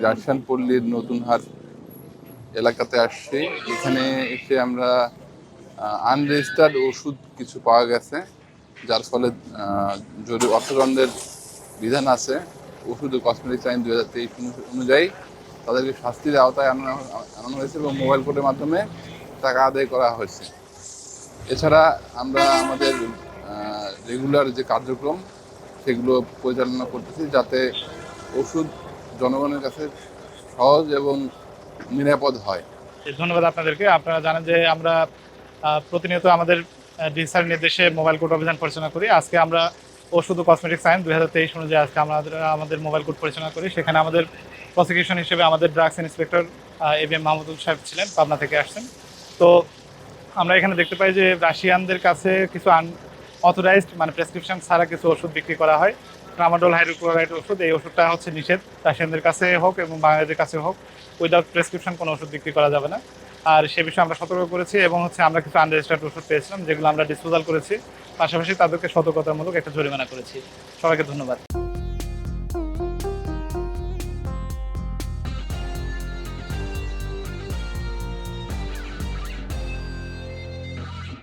রাজশাহী পল্লীর নতুন হাট এলাকাতে আসছি। এখানে এসে আমরা আনরেজিস্টার্ড ওষুধ কিছু পাওয়া গেছে, যার ফলে যদি অর্থদণ্ডের বিধান আছে ওষুধ ও কসমেটিক্স আইন 2023 অনুযায়ী তাদেরকে শাস্তির আওতায় আনানো হয়েছে এবং মোবাইল কোর্টের মাধ্যমে টাকা আদায় করা হয়েছে। এছাড়া আমরা আমাদের রেগুলার যে কার্যক্রম সেগুলো পরিচালনা করতেছি, যাতে ওষুধ জনগণের কাছে সহজ এবং নিরাপদ হয়। ধন্যবাদ আপনাদেরকে। আপনারা জানেন যে আমরা প্রতিনিয়ত আমাদের ডিজিটাল নির্দেশে মোবাইল কোর্ট অভিযান পরিচালনা করি। আজকে আমরা ওষুধ ও কসমেটিক্স আইন 2023 অনুযায়ী আজকে আমাদের মোবাইল কোর্ট পরিচালনা করি। সেখানে আমাদের প্রসিকিউশন হিসেবে আমাদের ড্রাগস ইন্সপেক্টর ABM মাহমুদুল সাহেব ছিলেন, পাবনা থেকে আসছেন। তো আমরা এখানে দেখতে পাই যে রাশিয়ানদের কাছে কিছু অথরাইজড মানে প্রেসক্রিপশন ছাড়া কিছু ওষুধ বিক্রি করা হয়। ট্রামাডোল হাইড্রোক্লোরাইড ওষুধ, এই ওষুধটা হচ্ছে নিষেধ, রাশিয়ানদের কাছে হোক এবং বাংলাদেশের কাছে হোক। উইদাউট প্রেসক্রিপশন কোনো ওষুধ বিক্রি করা যাবে না। আর সে বিষয়ে আমরা সতর্ক করেছি এবং আমরা কিছু আনরেজিস্টার্ড ওষুধ পেয়েছিলাম, যেগুলো আমরা ডিসপোজাল করেছি। পাশাপাশি তাদেরকে সতর্কতামূলক একটা জরিমানা করেছি। সবাইকে ধন্যবাদ।